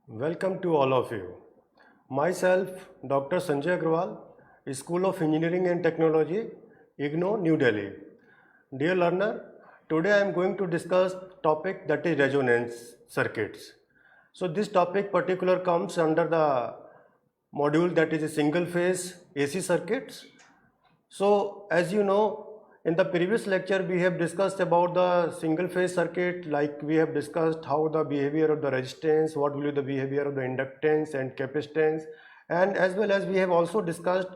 Welcome to all of you. Myself, Dr. Sanjay Agrawal, School of Engineering and Technology, IGNOU, New Delhi. Dear learner, today I am going to discuss topic that is resonance circuits. So this topic particular comes under the module that is a single phase AC circuits. So as you know, in the previous lecture we have discussed about the single phase circuit, like we have discussed how the behavior of the resistance, what will be the behavior of the inductance and capacitance, and as well as we have also discussed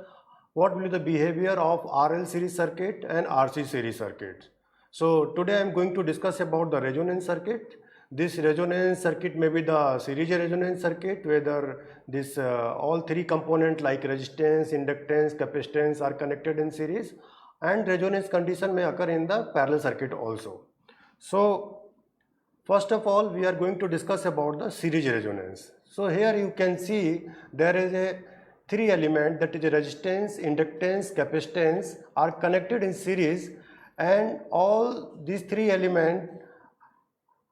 what will be the behavior of RL series circuit and RC series circuit. So today I am going to discuss about the resonance circuit. This resonance circuit may be the series resonance circuit, whether this all three components like resistance, inductance, capacitance are connected in series, and resonance condition may occur in the parallel circuit also. So first of all, we are going to discuss about the series resonance. So here you can see there is a three element, that is resistance, inductance, capacitance are connected in series, and all these three elements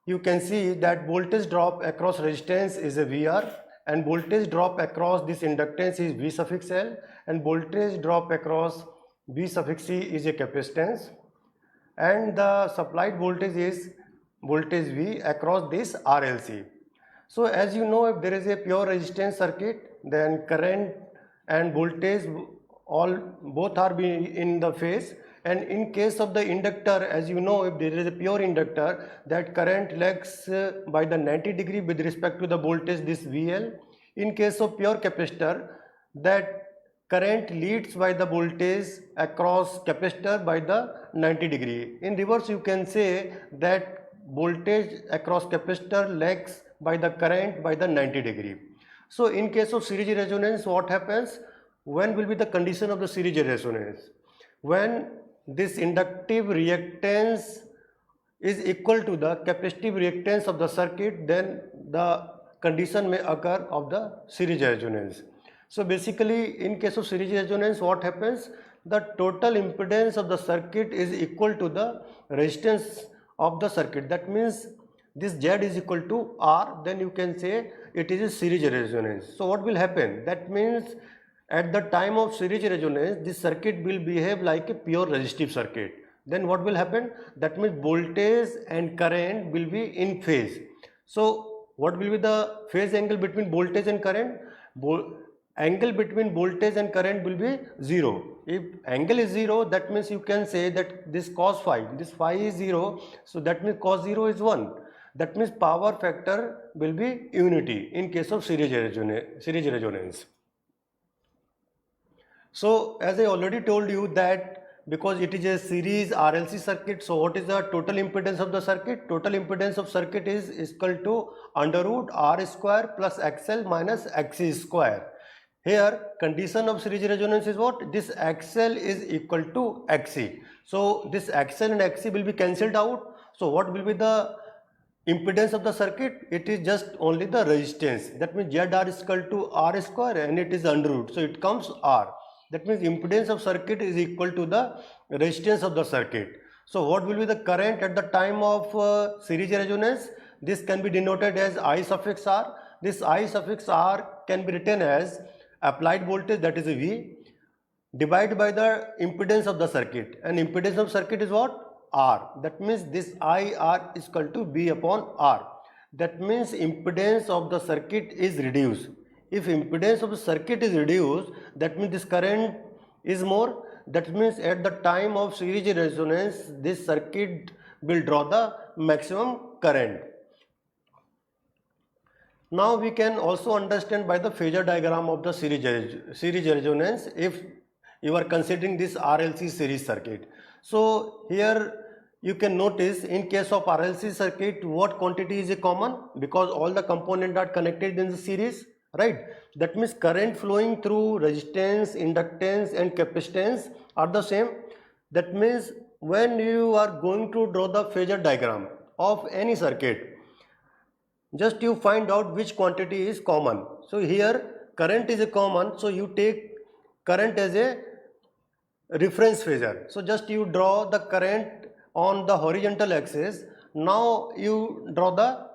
you can see that voltage drop across resistance is a VR, and voltage drop across this inductance is V suffix L, and voltage drop across V suffix C is a capacitance, and the supplied voltage is voltage V across this RLC. So as you know, if there is a pure resistance circuit, then current and voltage all both are in the phase, and in case of the inductor, as you know, if there is a pure inductor, that current lags by the 90 degree with respect to the voltage, this VL. In case of pure capacitor, that current leads by the voltage across capacitor by the 90 degree. In reverse, you can say that voltage across capacitor lags by the current by the 90 degree. So in case of series resonance, what happens? When will be the condition of the series resonance? When this inductive reactance is equal to the capacitive reactance of the circuit, then the condition may occur of the series resonance. So basically, in case of series resonance, what happens? The total impedance of the circuit is equal to the resistance of the circuit. That means this Z is equal to R, then you can say it is a series resonance. So what will happen? That means at the time of series resonance, this circuit will behave like a pure resistive circuit. Then what will happen? That means voltage and current will be in phase. So what will be the phase angle between voltage and current? Angle between voltage and current will be 0. If angle is 0, that means you can say that this cos phi, this phi is 0, so that means cos 0 is 1. That means power factor will be unity in case of series resonance. So as I already told you that because it is a series RLC circuit, so what is the total impedance of the circuit? Total impedance of circuit is equal to under root R square plus XL minus XC square. Here condition of series resonance is what? This XL is equal to XC. So this XL and XC will be cancelled out. So what will be the impedance of the circuit? It is just only the resistance. That means ZR is equal to R square and it is under root. So it comes R. That means impedance of circuit is equal to the resistance of the circuit. So what will be the current at the time of series resonance? This can be denoted as I suffix R. This I suffix R can be written as applied voltage, that is a V, divided by the impedance of the circuit, and impedance of circuit is what? R. That means this IR is equal to V upon R. That means impedance of the circuit is reduced. If impedance of the circuit is reduced, that means this current is more. That means at the time of series resonance, this circuit will draw the maximum current. Now we can also understand by the phasor diagram of the series resonance if you are considering this RLC series circuit. So here you can notice in case of RLC circuit what quantity is common, because all the components are connected in the series, right? That means current flowing through resistance, inductance and capacitance are the same. That means when you are going to draw the phasor diagram of any circuit, just you find out which quantity is common. So here current is a common, so you take current as a reference phasor. So just you draw the current on the horizontal axis. Now you draw the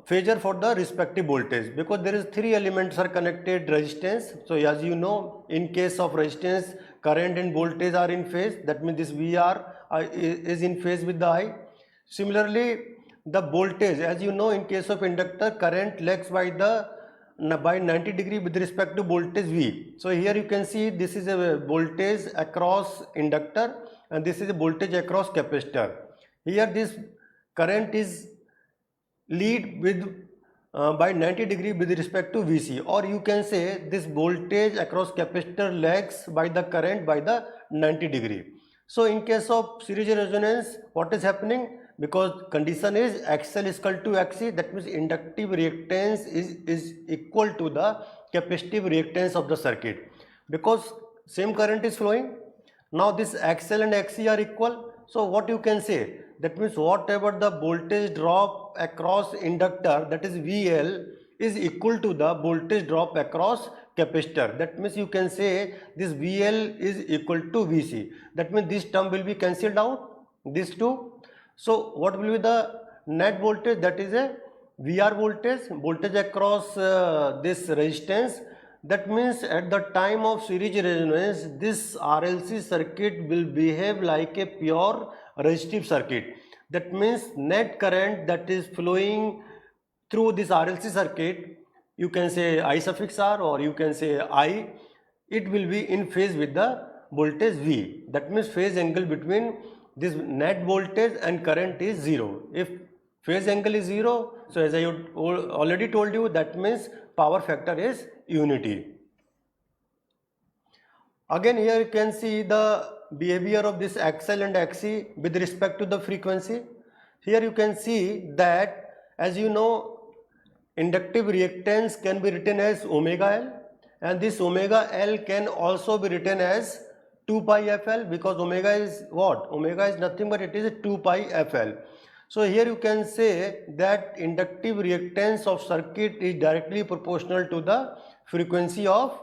phasor for the respective voltage, because there is three elements are connected resistance. So as you know, in case of resistance, current and voltage are in phase, that means this VR is in phase with the I. Similarly, the voltage, as you know, in case of inductor, current lags by 90 degree with respect to voltage V. So here you can see this is a voltage across inductor and this is a voltage across capacitor. Here this current is lead with by 90 degree with respect to Vc, or you can say this voltage across capacitor lags by the current by the 90 degree. So in case of series resonance, what is happening? Because condition is XL is equal to XC, that means inductive reactance is equal to the capacitive reactance of the circuit, because same current is flowing. Now this XL and XC are equal. So what you can say, that means whatever the voltage drop across inductor, that is VL, is equal to the voltage drop across capacitor. That means you can say this VL is equal to VC. That means this term will be cancelled out, these two. So what will be the net voltage? That is a VR voltage across this resistance. That means at the time of series resonance, this RLC circuit will behave like a pure resistive circuit. That means net current that is flowing through this RLC circuit, you can say I suffix R or you can say I, it will be in phase with the voltage V. That means phase angle between this net voltage and current is 0. If phase angle is 0, so as I already told you, that means power factor is unity. Again here you can see the behavior of this XL and XC with respect to the frequency. Here you can see that, as you know, inductive reactance can be written as omega L, and this omega L can also be written as 2 pi FL, because omega is what? Omega is nothing but it is 2 pi FL. So here you can say that inductive reactance of circuit is directly proportional to the frequency of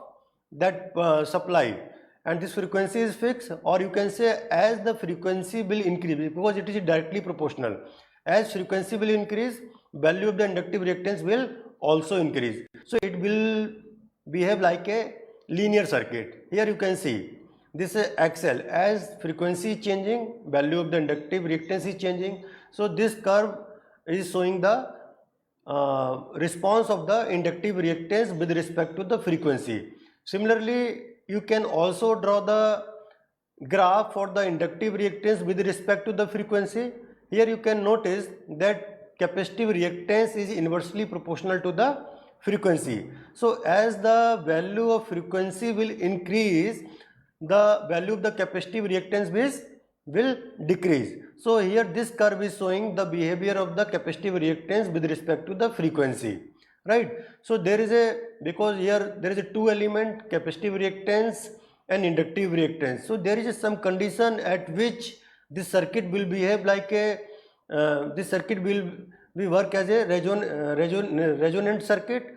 that supply, and this frequency is fixed, or you can say as the frequency will increase, because it is directly proportional. As frequency will increase, value of the inductive reactance will also increase. So it will behave like a linear circuit. Here you can see this is XL, as frequency is changing, value of the inductive reactance is changing. So this curve is showing the response of the inductive reactance with respect to the frequency. Similarly, you can also draw the graph for the inductive reactance with respect to the frequency. Here you can notice that capacitive reactance is inversely proportional to the frequency. So as the value of frequency will increase, the value of the capacitive reactance will decrease. So here this curve is showing the behavior of the capacitive reactance with respect to the frequency, right? So there is a, because here there is a two element, capacitive reactance and inductive reactance. So there is some condition at which this circuit will behave like a this circuit will work as a resonant circuit.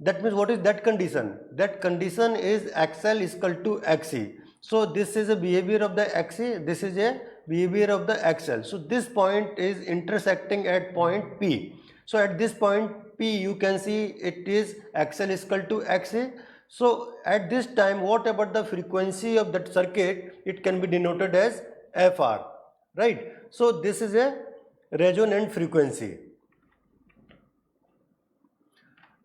That means what is that condition? That condition is XL is equal to XC. So this is a behavior of the XC, this is a behavior of the XL. So this point is intersecting at point P. So at this point P you can see it is XL is equal to XC. So at this time, whatever the frequency of that circuit, it can be denoted as FR, right? So this is a resonant frequency.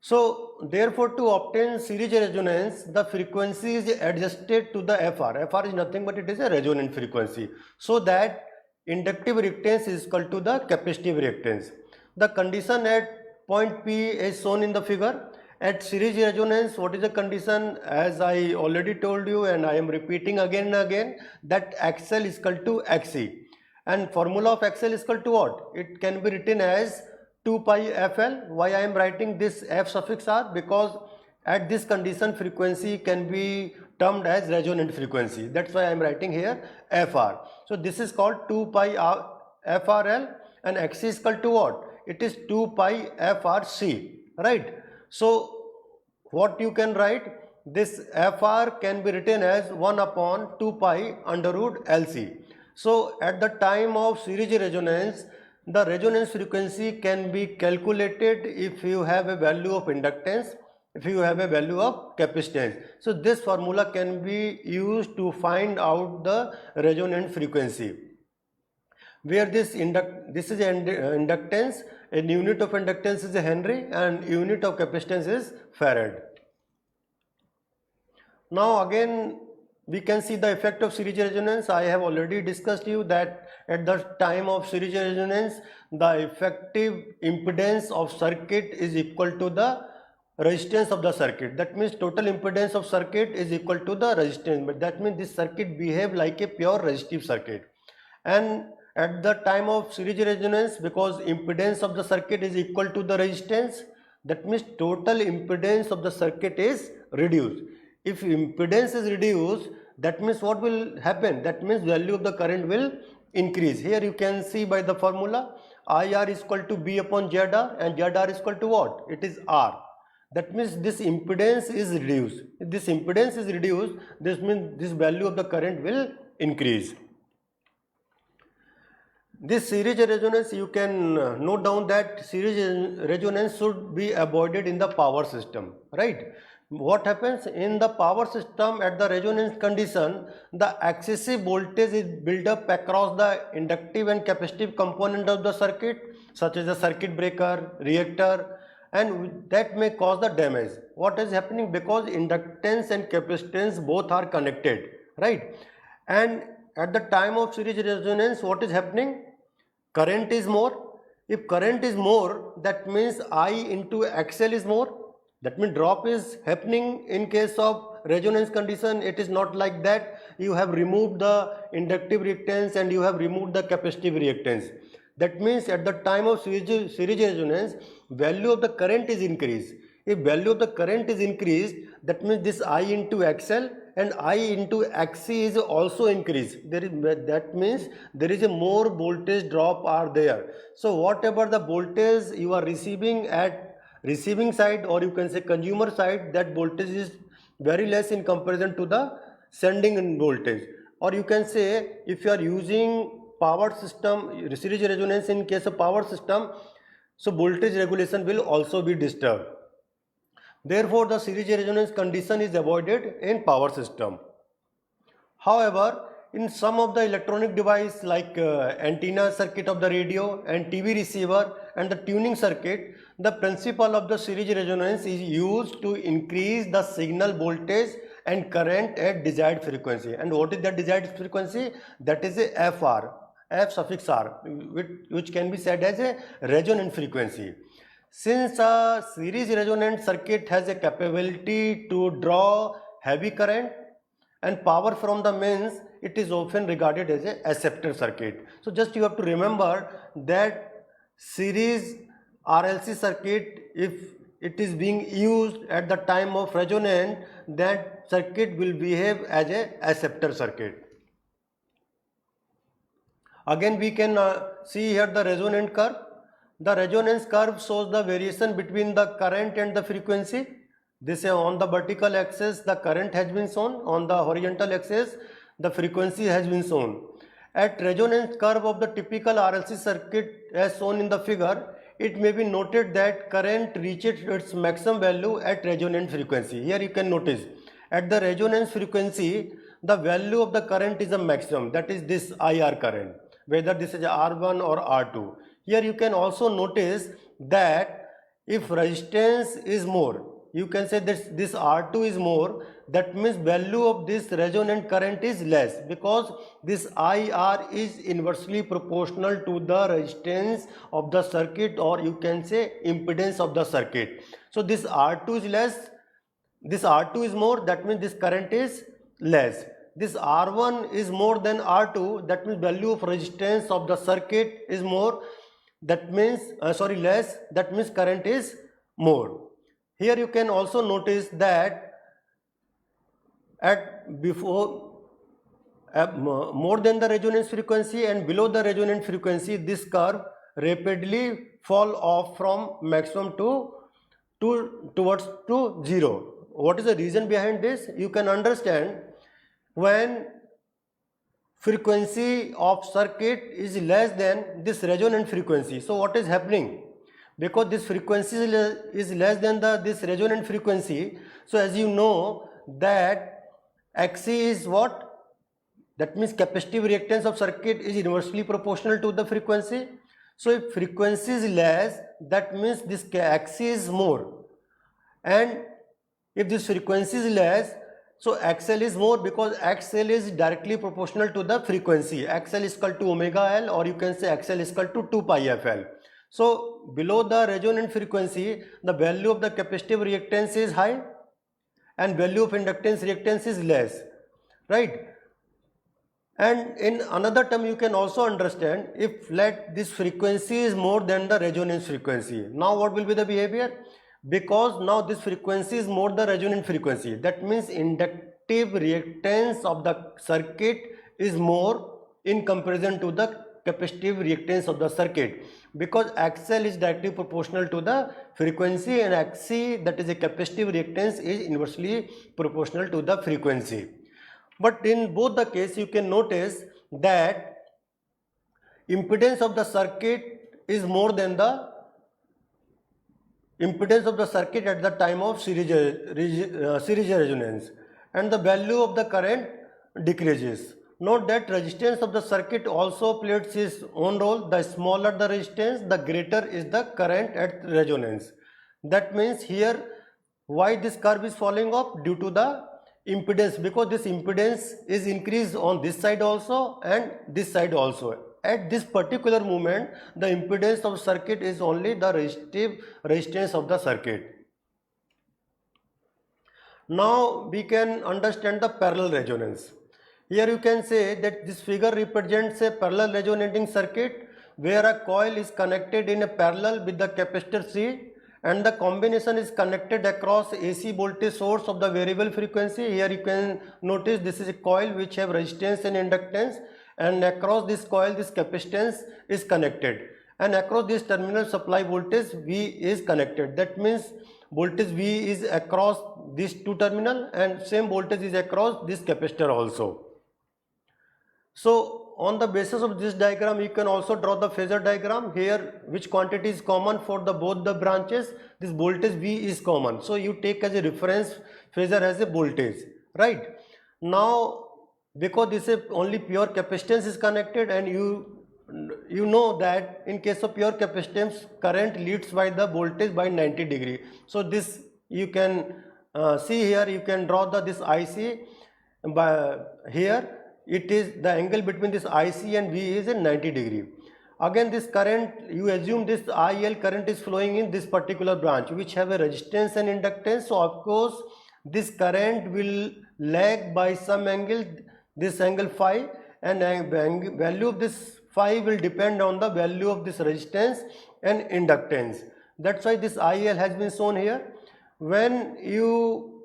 So therefore, to obtain series resonance, the frequency is adjusted to the FR. FR is nothing but it is a resonant frequency. So that inductive reactance is equal to the capacitive reactance. The condition at point P is shown in the figure. At series resonance, what is the condition? As I already told you and I am repeating again and again, that XL is equal to XC. And formula of XL is equal to what? It can be written as 2 pi FL. Why I am writing this F suffix R? Because at this condition frequency can be termed as resonant frequency. That's why I am writing here FR. So this is called 2 pi FRL, and XC is equal to what? It is 2 pi FRC, right? So what you can write, this FR can be written as 1 upon 2 pi under root LC. So at the time of series resonance, The resonance frequency can be calculated if you have a value of inductance, if you have a value of capacitance. So this formula can be used to find out the resonance frequency, where this is inductance, a unit of inductance is a Henry and unit of capacitance is Farad. Now again we can see the effect of series resonance. I have already discussed you that at the time of series resonance, the effective impedance of circuit is equal to the resistance of the circuit. That means total impedance of circuit is equal to the resistance, but that means this circuit behave like a pure resistive circuit. And at the time of series resonance, because impedance of the circuit is equal to the resistance, that means total impedance of the circuit is reduced. If impedance is reduced, that means what will happen? That means value of the current will increase. Here you can see by the formula, IR is equal to B upon ZR, and ZR is equal to what? It is R. That means this impedance is reduced. If this impedance is reduced, this means this value of the current will increase. This series resonance, you can note down that series resonance should be avoided in the power system, right? What happens in the power system at the resonance condition, the excessive voltage is built up across the inductive and capacitive component of the circuit, such as the circuit breaker, reactor, and that may cause the damage. What is happening? Because inductance and capacitance both are connected, right? And at the time of series resonance, what is happening? Current is more. If current is more, that means I into XL is more. That means drop is happening in case of resonance condition. It is not like that. You have removed the inductive reactance and you have removed the capacitive reactance. That means at the time of series resonance, value of the current is increased. If value of the current is increased, that means this I into XL and I into XC is also increased. That means there is a more voltage drop are there. So whatever the voltage you are receiving at receiving side, or you can say consumer side, that voltage is very less in comparison to the sending voltage. Or you can say if you are using power system, series resonance in case of power system, so voltage regulation will also be disturbed. Therefore, the series resonance condition is avoided in power system. However, in some of the electronic device like antenna circuit of the radio and TV receiver and the tuning circuit, the principle of the series resonance is used to increase the signal voltage and current at desired frequency. And what is that desired frequency? That is a FR, F suffix R, which can be said as a resonant frequency. Since a series resonant circuit has a capability to draw heavy current and power from the mains, it is often regarded as a acceptor circuit. So just you have to remember that series RLC circuit, if it is being used at the time of resonance, that circuit will behave as a acceptor circuit. Again we can see here the resonant curve. The resonance curve shows the variation between the current and the frequency. This on the vertical axis the current has been shown, on the horizontal axis the frequency has been shown. At resonance curve of the typical RLC circuit as shown in the figure, it may be noted that current reaches its maximum value at resonance frequency. Here you can notice at the resonance frequency the value of the current is a maximum, that is this IR current, whether this is R1 or R2. Here you can also notice that if resistance is more, you can say that this R2 is more, that means value of this resonant current is less, because this IR is inversely proportional to the resistance of the circuit, or you can say impedance of the circuit. So this R2 is less, this R2 is more, that means this current is less. This R1 is more than R2, that means value of resistance of the circuit is more, that means less, that means current is more. Here you can also notice that at before more than the resonance frequency and below the resonance frequency, this curve rapidly fall off from maximum towards zero. What is the reason behind this? You can understand when frequency of circuit is less than this resonant frequency. So what is happening? Because this frequency is less than this resonant frequency, so as you know that Xc is what? That means capacitive reactance of circuit is inversely proportional to the frequency. So if frequency is less, that means this Xc is more, and if this frequency is less, so XL is more, because XL is directly proportional to the frequency. XL is equal to omega L, or you can say XL is equal to 2 pi FL. So below the resonant frequency, the value of the capacitive reactance is high and value of inductance reactance is less, right? And in another term, you can also understand, if let this frequency is more than the resonance frequency, now what will be the behavior? Because now this frequency is more the resonant frequency, that means inductive reactance of the circuit is more in comparison to the capacitive reactance of the circuit, because XL is directly proportional to the frequency and Xc, that is a capacitive reactance, is inversely proportional to the frequency. But in both the case, you can notice that impedance of the circuit is more than the impedance of the circuit at the time of series resonance, and the value of the current decreases. Note that resistance of the circuit also plays its own role. The smaller the resistance, the greater is the current at resonance. That means here, why this curve is falling off? Due to the impedance, because this impedance is increased on this side also and this side also. At this particular moment, the impedance of circuit is only the resistive resistance of the circuit. Now we can understand the parallel resonance. Here you can say that this figure represents a parallel resonating circuit where a coil is connected in a parallel with the capacitor C, and the combination is connected across AC voltage source of the variable frequency. Here you can notice this is a coil which have resistance and inductance, and across this coil this capacitance is connected, and across this terminal supply voltage V is connected. That means voltage V is across these two terminal, and same voltage is across this capacitor also. So on the basis of this diagram, you can also draw the phasor diagram. Here which quantity is common for the both the branches? This voltage V is common, so you take as a reference phasor as a voltage, right? Now because this is only pure capacitance is connected, and you know that in case of pure capacitance, current leads by the voltage by 90 degree. So this you can see here, you can draw this IC by here. It is the angle between this IC and V is in 90 degree. Again this current, you assume this IL current is flowing in this particular branch which have a resistance and inductance. So of course this current will lag by some angle, this angle phi, and value of this phi will depend on the value of this resistance and inductance. That's why this IL has been shown here. When you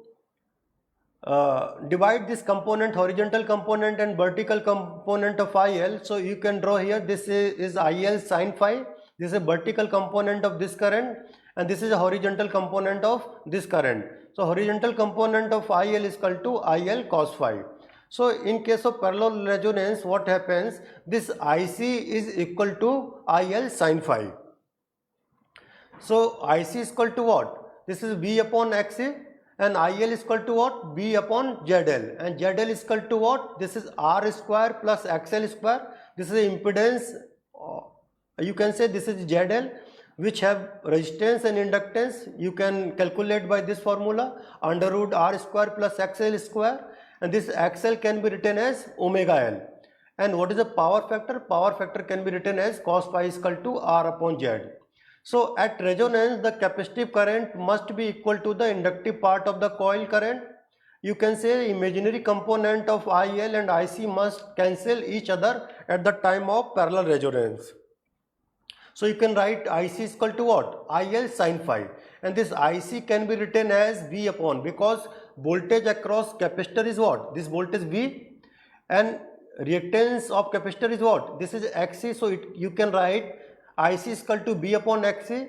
divide this component, horizontal component and vertical component of IL, so you can draw here, this is IL sin phi, this is a vertical component of this current, and this is a horizontal component of this current. So horizontal component of IL is equal to IL cos phi. So in case of parallel resonance, what happens? This IC is equal to IL sin phi. So IC is equal to what? This is V upon XC, and IL is equal to what? B upon ZL, and ZL is equal to what? This is R square plus XL square. This is impedance, you can say this is ZL, which have resistance and inductance. You can calculate by this formula, under root R square plus XL square, and this XL can be written as omega L. And what is the power factor? Power factor can be written as cos phi is equal to R upon Z. So at resonance, the capacitive current must be equal to the inductive part of the coil current. You can say imaginary component of IL and IC must cancel each other at the time of parallel resonance. So you can write IC is equal to what? IL sin phi, and this IC can be written as V upon, because voltage across capacitor is what? This voltage V, and reactance of capacitor is what? This is XC, so you can write IC is equal to B upon XC,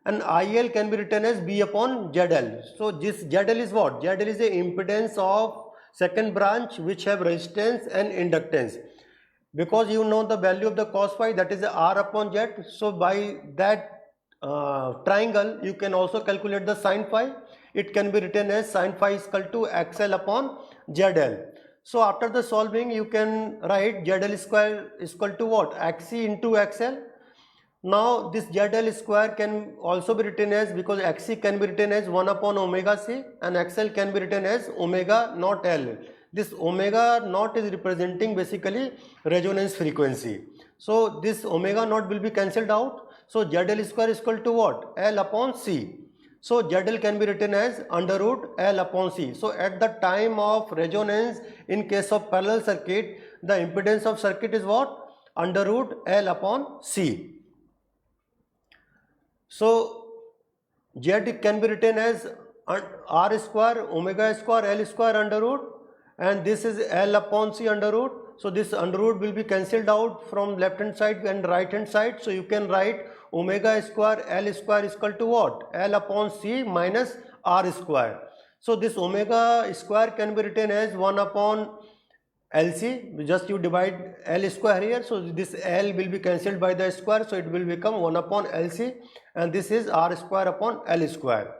and IL can be written as B upon ZL. So this ZL is what? ZL is the impedance of second branch which have resistance and inductance. because you know the value of the cos phi, that is r upon z. So by that triangle you can also calculate the sin phi. It can be written as sin phi is equal to xl upon zl. So after the solving you can write zl square is equal to what? Xc into xl. Now this zl square can also be written as, because xc can be written as 1 upon omega c and xl can be written as omega naught l. This omega naught is representing basically resonance frequency. So this omega naught will be cancelled out. So zl square is equal to what? L upon c. So zl can be written as under root L upon c. So at the time of resonance in case of parallel circuit, the impedance of circuit is what? Under root L upon c. So Z can be written as R square omega square L square under root, and this is L upon C under root. So this under root will be cancelled out from left hand side and right hand side. So you can write omega square L square is equal to what? L upon C minus R square. So this omega square can be written as 1 upon LC, just you divide L square here, so this L will be cancelled by the square, so it will become 1 upon LC, and this is R square upon L square.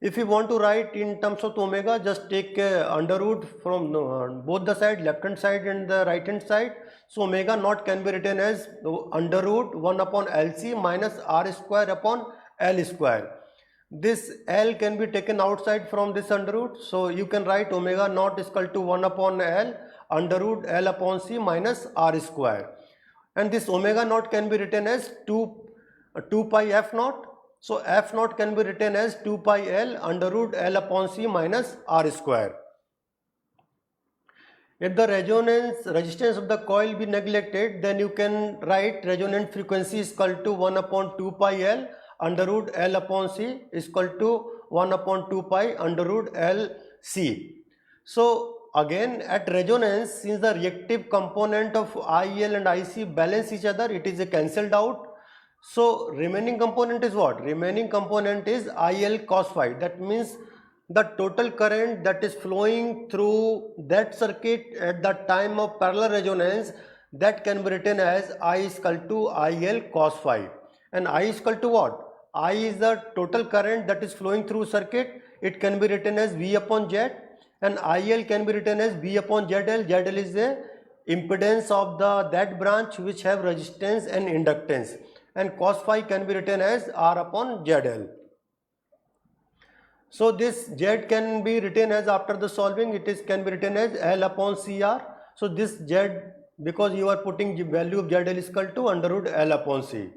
If you want to write in terms of omega, just take under root from both the side, left hand side and the right hand side. So omega naught can be written as under root 1 upon LC minus R square upon L square. This L can be taken outside from this under root, so you can write omega naught is equal to 1 upon L under root L upon C minus R square, and this omega naught can be written as 2 pi f naught. So f naught can be written as 2 pi L under root L upon C minus R square. If the resistance of the coil be neglected, then you can write resonant frequency is equal to 1 upon 2 pi L under root L upon C is equal to 1 upon 2 pi under root L C. So again at resonance, since the reactive component of IL and IC balance each other, it is cancelled out. So remaining component is what? Remaining component is IL cos phi. That means the total current that is flowing through that circuit at the time of parallel resonance, that can be written as I is equal to IL cos phi. And I is equal to what? I is the total current that is flowing through circuit. It can be written as V upon Z, and IL can be written as V upon ZL. ZL is the impedance of that branch which have resistance and inductance, and cos phi can be written as R upon ZL. So this Z can be written as, after the solving, can be written as L upon CR. So this Z, because you are putting the value of ZL is equal to under root L upon C.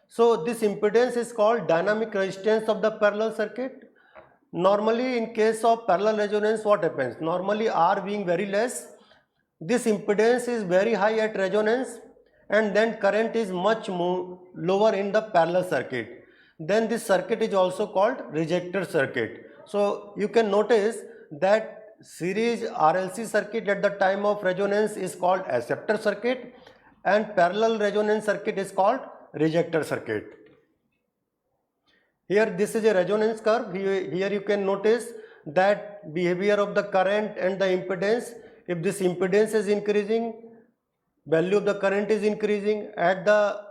So this impedance is called dynamic resistance of the parallel circuit. Normally in case of parallel resonance, what happens? Normally R being very less, this impedance is very high at resonance, and then current is much more lower in the parallel circuit. Then this circuit is also called rejector circuit. So you can notice that series RLC circuit at the time of resonance is called acceptor circuit, and parallel resonance circuit is called rejector circuit. Here this is a resonance curve. Here you can notice that behavior of the current and the impedance. If this impedance is increasing, value of the current is increasing at the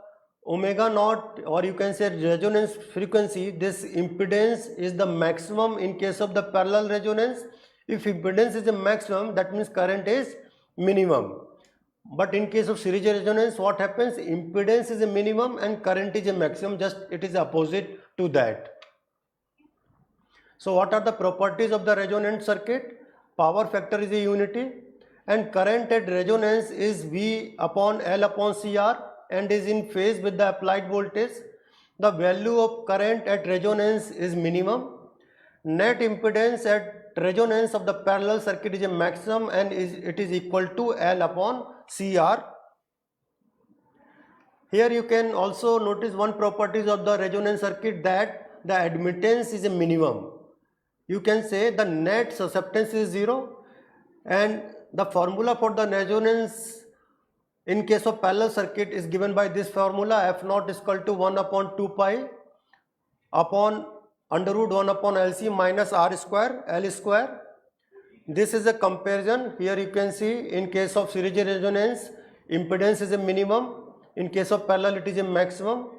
omega naught, or you can say resonance frequency, this impedance is the maximum in case of the parallel resonance. If impedance is a maximum, that means current is minimum. But in case of series resonance, what happens? Impedance is a minimum and current is a maximum, just it is opposite to that. So what are the properties of the resonant circuit? Power factor is a unity, and current at resonance is V upon L upon CR and is in phase with the applied voltage. The value of current at resonance is minimum. Net impedance at resonance of the parallel circuit is a maximum, and it is equal to L upon CR. Here you can also notice one properties of the resonance circuit, that the admittance is a minimum. You can say the net susceptance is 0, and the formula for the resonance in case of parallel circuit is given by this formula: F naught is equal to 1 upon 2 pi upon under root 1 upon LC minus R square L square. This is a comparison. Here you can see in case of series resonance, impedance is a minimum. In case of parallel, it is a maximum.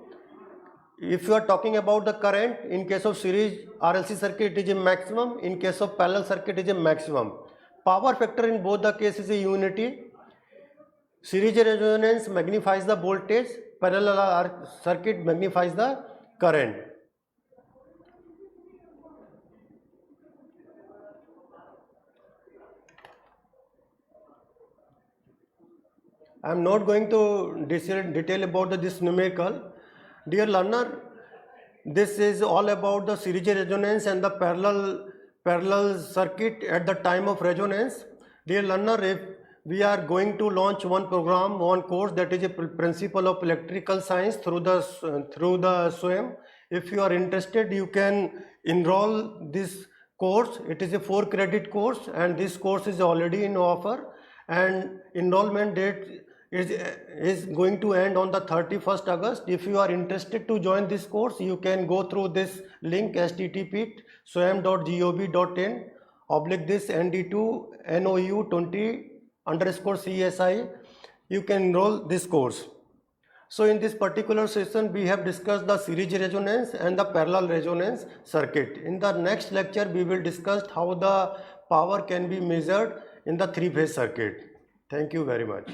If you are talking about the current, in case of series RLC circuit, it is a maximum. In case of parallel circuit, it is a maximum. Power factor in both the cases is a unity. Series resonance magnifies the voltage, parallel circuit magnifies the current. I am not going to detail about this numerical. Dear learner, this is all about the series resonance and the parallel circuit at the time of resonance. Dear learner, if we are going to launch one program, one course, that is a principle of electrical science through the SWAYAM. If you are interested, you can enroll this course. It is a 4-credit course, and this course is already in offer, and enrollment date is going to end on the 31st August. If you are interested to join this course, you can go through this link http://swayam.gov.in/this ND2NOU20_CSI. You can enroll this course. So in this particular session, we have discussed the series resonance and the parallel resonance circuit. In the next lecture, we will discuss how the power can be measured in the 3-phase circuit. Thank you very much.